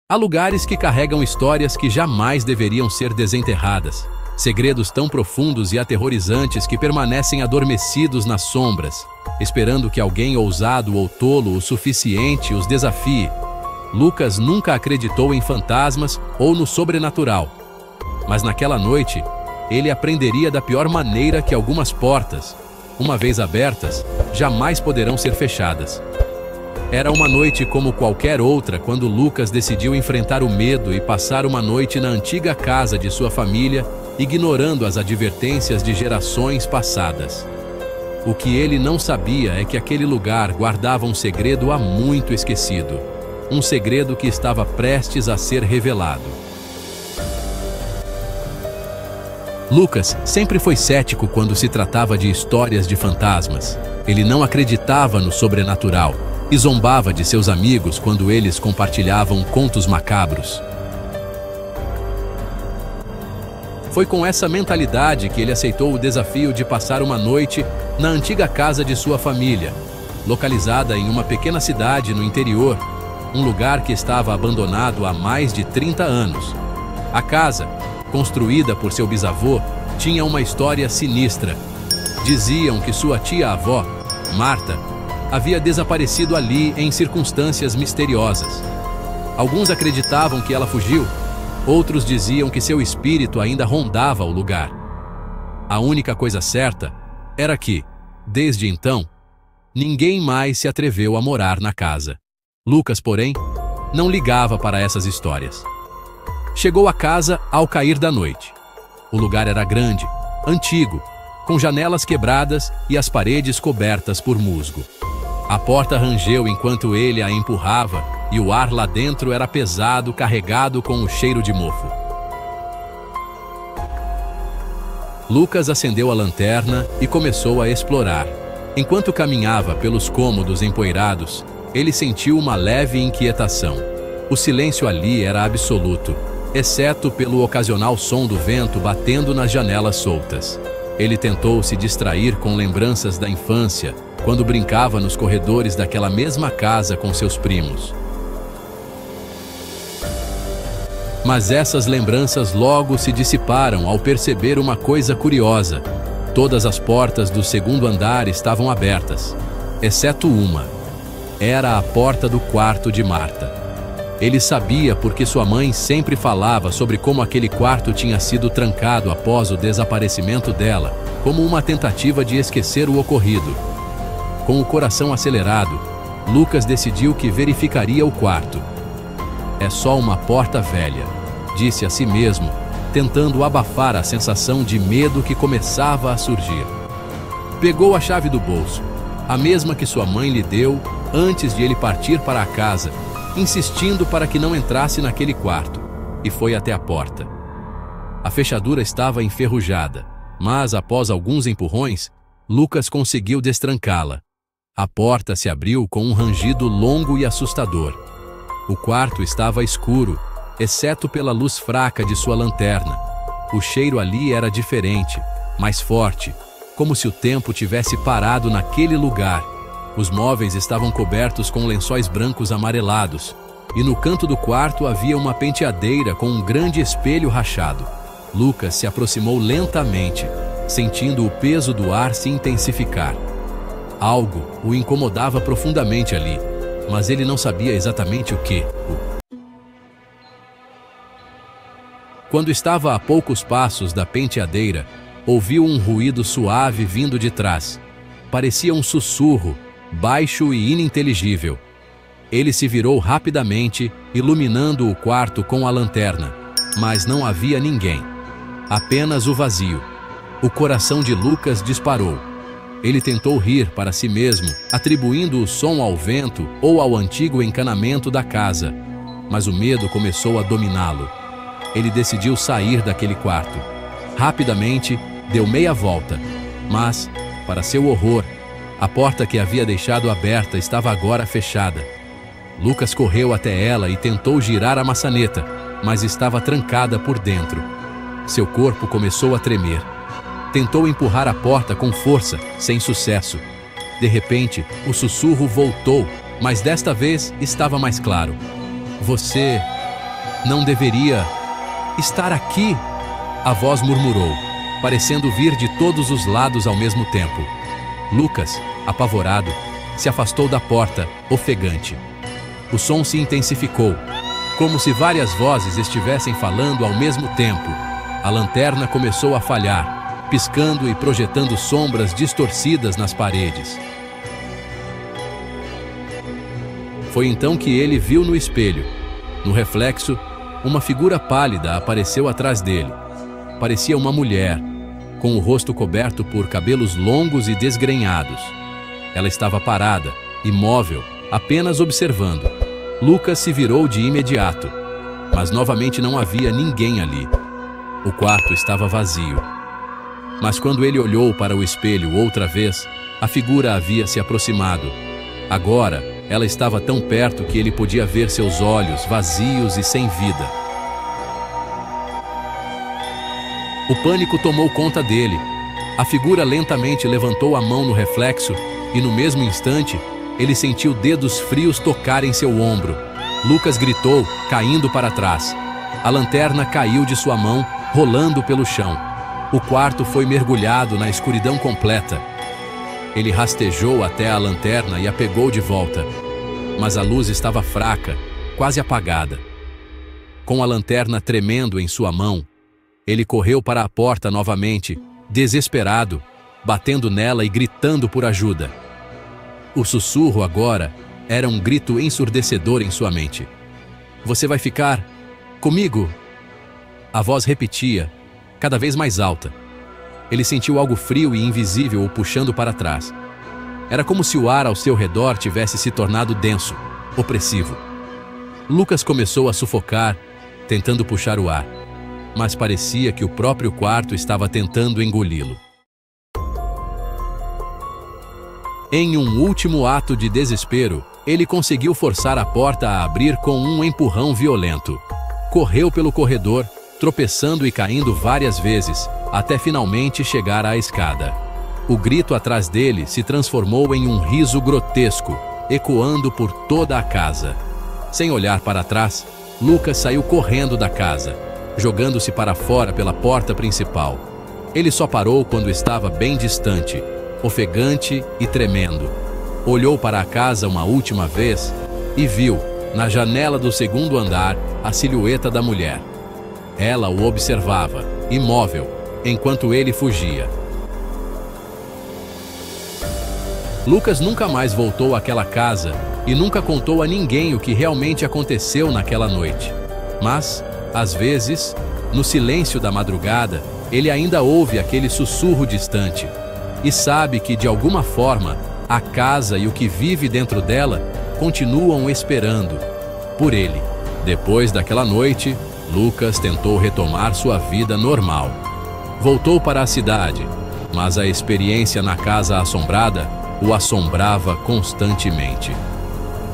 Há lugares que carregam histórias que jamais deveriam ser desenterradas. Segredos tão profundos e aterrorizantes que permanecem adormecidos nas sombras, esperando que alguém ousado ou tolo o suficiente os desafie. Lucas nunca acreditou em fantasmas ou no sobrenatural. Mas naquela noite, ele aprenderia da pior maneira que algumas portas, uma vez abertas, jamais poderão ser fechadas. Era uma noite como qualquer outra quando Lucas decidiu enfrentar o medo e passar uma noite na antiga casa de sua família, ignorando as advertências de gerações passadas. O que ele não sabia é que aquele lugar guardava um segredo há muito esquecido. Um segredo que estava prestes a ser revelado. Lucas sempre foi cético quando se tratava de histórias de fantasmas. Ele não acreditava no sobrenatural e zombava de seus amigos quando eles compartilhavam contos macabros. Foi com essa mentalidade que ele aceitou o desafio de passar uma noite na antiga casa de sua família, localizada em uma pequena cidade no interior, um lugar que estava abandonado há mais de 30 anos. A casa, construída por seu bisavô, tinha uma história sinistra. Diziam que sua tia-avó, Marta, havia desaparecido ali em circunstâncias misteriosas. Alguns acreditavam que ela fugiu, outros diziam que seu espírito ainda rondava o lugar. A única coisa certa era que, desde então, ninguém mais se atreveu a morar na casa. Lucas, porém, não ligava para essas histórias. Chegou à casa ao cair da noite. O lugar era grande, antigo, com janelas quebradas e as paredes cobertas por musgo. A porta rangeu enquanto ele a empurrava e o ar lá dentro era pesado, carregado com o cheiro de mofo. Lucas acendeu a lanterna e começou a explorar. Enquanto caminhava pelos cômodos empoeirados, ele sentiu uma leve inquietação. O silêncio ali era absoluto, exceto pelo ocasional som do vento batendo nas janelas soltas. Ele tentou se distrair com lembranças da infância, quando brincava nos corredores daquela mesma casa com seus primos. Mas essas lembranças logo se dissiparam ao perceber uma coisa curiosa. Todas as portas do segundo andar estavam abertas, exceto uma. Era a porta do quarto de Marta. Ele sabia porque sua mãe sempre falava sobre como aquele quarto tinha sido trancado após o desaparecimento dela, como uma tentativa de esquecer o ocorrido. Com o coração acelerado, Lucas decidiu que verificaria o quarto. É só uma porta velha, disse a si mesmo, tentando abafar a sensação de medo que começava a surgir. Pegou a chave do bolso, a mesma que sua mãe lhe deu antes de ele partir para a casa, insistindo para que não entrasse naquele quarto, e foi até a porta. A fechadura estava enferrujada, mas após alguns empurrões, Lucas conseguiu destrancá-la. A porta se abriu com um rangido longo e assustador. O quarto estava escuro, exceto pela luz fraca de sua lanterna. O cheiro ali era diferente, mais forte, como se o tempo tivesse parado naquele lugar. Os móveis estavam cobertos com lençóis brancos amarelados, e no canto do quarto havia uma penteadeira com um grande espelho rachado. Lucas se aproximou lentamente, sentindo o peso do ar se intensificar. Algo o incomodava profundamente ali, mas ele não sabia exatamente o que. Quando estava a poucos passos da penteadeira, ouviu um ruído suave vindo de trás. Parecia um sussurro, baixo e ininteligível. Ele se virou rapidamente, iluminando o quarto com a lanterna, mas não havia ninguém. Apenas o vazio. O coração de Lucas disparou. Ele tentou rir para si mesmo, atribuindo o som ao vento ou ao antigo encanamento da casa, mas o medo começou a dominá-lo. Ele decidiu sair daquele quarto. Rapidamente, deu meia volta, mas, para seu horror, a porta que havia deixado aberta estava agora fechada. Lucas correu até ela e tentou girar a maçaneta, mas estava trancada por dentro. Seu corpo começou a tremer. Tentou empurrar a porta com força, sem sucesso. De repente, o sussurro voltou, mas desta vez estava mais claro. Você Não deveria estar aqui, a voz murmurou, parecendo vir de todos os lados ao mesmo tempo. Lucas, apavorado, se afastou da porta, ofegante. O som se intensificou, como se várias vozes estivessem falando ao mesmo tempo. A lanterna começou a falhar, piscando e projetando sombras distorcidas nas paredes. Foi então que ele viu no espelho. No reflexo, uma figura pálida apareceu atrás dele. Parecia uma mulher, com o rosto coberto por cabelos longos e desgrenhados. Ela estava parada, imóvel, apenas observando. Lucas se virou de imediato, mas novamente não havia ninguém ali. O quarto estava vazio. Mas quando ele olhou para o espelho outra vez, a figura havia se aproximado. Agora, ela estava tão perto que ele podia ver seus olhos vazios e sem vida. O pânico tomou conta dele. A figura lentamente levantou a mão no reflexo e, no mesmo instante, ele sentiu dedos frios tocarem seu ombro. Lucas gritou, caindo para trás. A lanterna caiu de sua mão, rolando pelo chão. O quarto foi mergulhado na escuridão completa. Ele rastejou até a lanterna e a pegou de volta. Mas a luz estava fraca, quase apagada. Com a lanterna tremendo em sua mão, ele correu para a porta novamente, desesperado, batendo nela e gritando por ajuda. O sussurro agora era um grito ensurdecedor em sua mente. "Você vai ficar comigo?" A voz repetia, cada vez mais alta. Ele sentiu algo frio e invisível o puxando para trás. Era como se o ar ao seu redor tivesse se tornado denso, opressivo. Lucas começou a sufocar, tentando puxar o ar, mas parecia que o próprio quarto estava tentando engoli-lo. Em um último ato de desespero, ele conseguiu forçar a porta a abrir com um empurrão violento. Correu pelo corredor, tropeçando e caindo várias vezes, até finalmente chegar à escada. O grito atrás dele se transformou em um riso grotesco, ecoando por toda a casa. Sem olhar para trás, Lucas saiu correndo da casa, jogando-se para fora pela porta principal. Ele só parou quando estava bem distante, ofegante e tremendo. Olhou para a casa uma última vez e viu, na janela do segundo andar, a silhueta da mulher. Ela o observava, imóvel, enquanto ele fugia. Lucas nunca mais voltou àquela casa e nunca contou a ninguém o que realmente aconteceu naquela noite. Mas, às vezes, no silêncio da madrugada, ele ainda ouve aquele sussurro distante e sabe que, de alguma forma, a casa e o que vive dentro dela continuam esperando por ele. Depois daquela noite, Lucas tentou retomar sua vida normal. Voltou para a cidade, mas a experiência na casa assombrada o assombrava constantemente.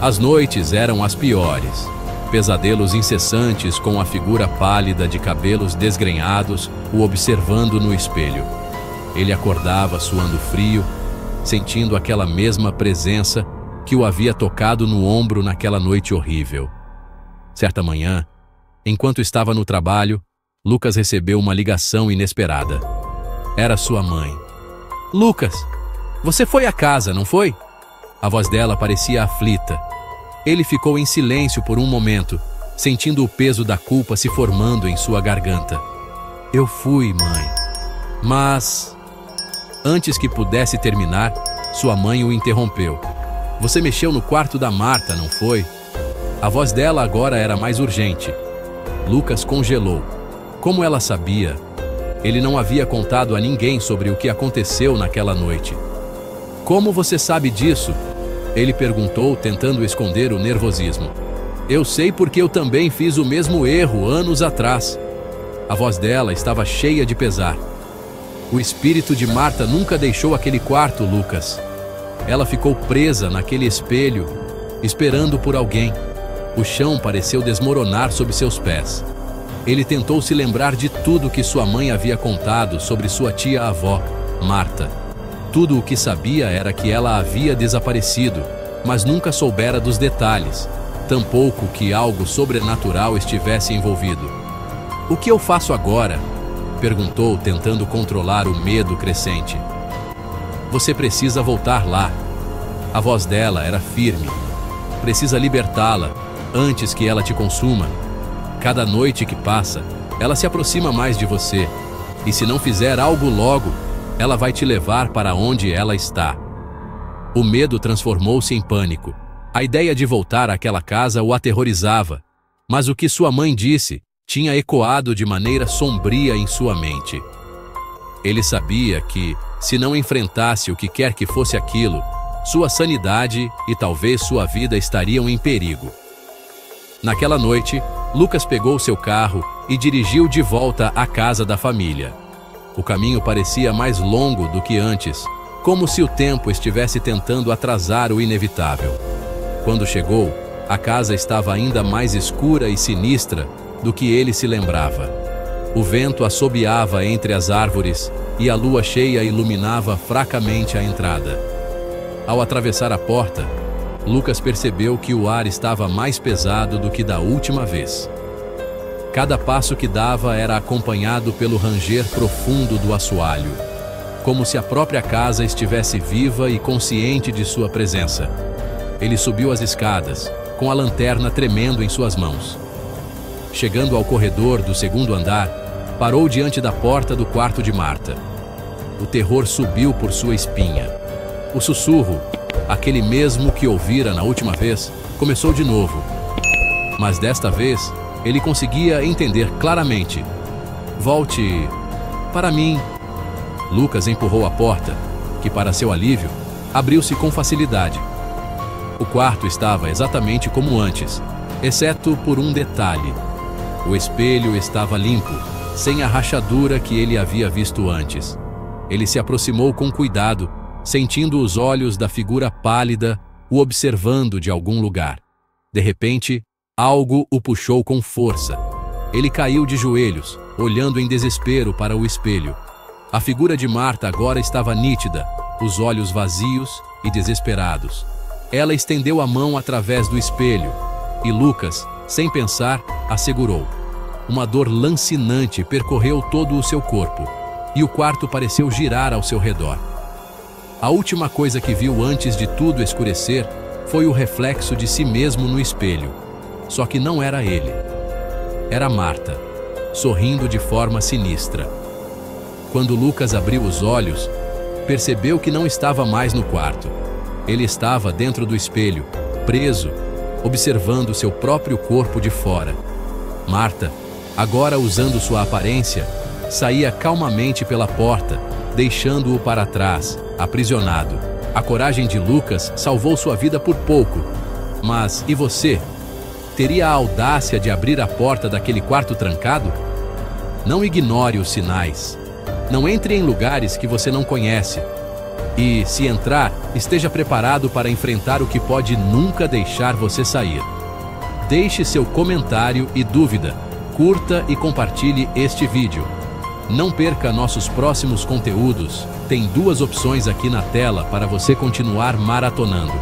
As noites eram as piores. Pesadelos incessantes com a figura pálida de cabelos desgrenhados o observando no espelho. Ele acordava suando frio, sentindo aquela mesma presença que o havia tocado no ombro naquela noite horrível. Certa manhã, enquanto estava no trabalho, Lucas recebeu uma ligação inesperada. Era sua mãe. "Lucas, você foi à casa, não foi?" A voz dela parecia aflita. Ele ficou em silêncio por um momento, sentindo o peso da culpa se formando em sua garganta. "Eu fui, mãe. Mas..." Antes que pudesse terminar, sua mãe o interrompeu. "Você mexeu no quarto da Marta, não foi?" A voz dela agora era mais urgente. Lucas congelou. Como ela sabia? Ele não havia contado a ninguém sobre o que aconteceu naquela noite. "Como você sabe disso?" Ele perguntou, tentando esconder o nervosismo. "Eu sei porque eu também fiz o mesmo erro anos atrás." A voz dela estava cheia de pesar. "O espírito de Marta nunca deixou aquele quarto, Lucas. Ela ficou presa naquele espelho, esperando por alguém." O chão pareceu desmoronar sob seus pés. Ele tentou se lembrar de tudo que sua mãe havia contado sobre sua tia-avó, Marta. Tudo o que sabia era que ela havia desaparecido, mas nunca soubera dos detalhes. tampouco que algo sobrenatural estivesse envolvido. "O que eu faço agora?", perguntou, tentando controlar o medo crescente. "Você precisa voltar lá." A voz dela era firme. "Precisa libertá-la, antes que ela te consuma. Cada noite que passa, ela se aproxima mais de você. E se não fizer algo logo, ela vai te levar para onde ela está." O medo transformou-se em pânico. A ideia de voltar àquela casa o aterrorizava. Mas o que sua mãe disse tinha ecoado de maneira sombria em sua mente. Ele sabia que, se não enfrentasse o que quer que fosse aquilo, sua sanidade e talvez sua vida estariam em perigo. Naquela noite, Lucas pegou seu carro e dirigiu de volta à casa da família. O caminho parecia mais longo do que antes, como se o tempo estivesse tentando atrasar o inevitável. Quando chegou, a casa estava ainda mais escura e sinistra do que ele se lembrava. O vento assobiava entre as árvores e a lua cheia iluminava fracamente a entrada. Ao atravessar a porta, Lucas percebeu que o ar estava mais pesado do que da última vez. Cada passo que dava era acompanhado pelo ranger profundo do assoalho, como se a própria casa estivesse viva e consciente de sua presença. Ele subiu as escadas, com a lanterna tremendo em suas mãos. Chegando ao corredor do segundo andar, parou diante da porta do quarto de Marta. O terror subiu por sua espinha. O sussurro, aquele mesmo que ouvira na última vez, começou de novo. Mas desta vez, ele conseguia entender claramente. "Volte para mim." Lucas empurrou a porta, que, para seu alívio, abriu-se com facilidade. O quarto estava exatamente como antes, exceto por um detalhe. O espelho estava limpo, sem a rachadura que ele havia visto antes. Ele se aproximou com cuidado, sentindo os olhos da figura pálida o observando de algum lugar. De repente, algo o puxou com força. Ele caiu de joelhos, olhando em desespero para o espelho. A figura de Marta agora estava nítida, os olhos vazios e desesperados. Ela estendeu a mão através do espelho e Lucas, sem pensar, a segurou. Uma dor lancinante percorreu todo o seu corpo e o quarto pareceu girar ao seu redor. A última coisa que viu antes de tudo escurecer foi o reflexo de si mesmo no espelho. Só que não era ele. Era Marta, sorrindo de forma sinistra. Quando Lucas abriu os olhos, percebeu que não estava mais no quarto. Ele estava dentro do espelho, preso, observando seu próprio corpo de fora. Marta, agora usando sua aparência, saía calmamente pela porta, deixando-o para trás, aprisionado. A coragem de Lucas salvou sua vida por pouco. Mas, e você? Teria a audácia de abrir a porta daquele quarto trancado? Não ignore os sinais. Não entre em lugares que você não conhece. E, se entrar, esteja preparado para enfrentar o que pode nunca deixar você sair. Deixe seu comentário e dúvida, curta e compartilhe este vídeo. Não perca nossos próximos conteúdos, tem 2 opções aqui na tela para você continuar maratonando.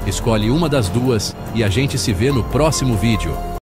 Escolhe uma das 2 e a gente se vê no próximo vídeo.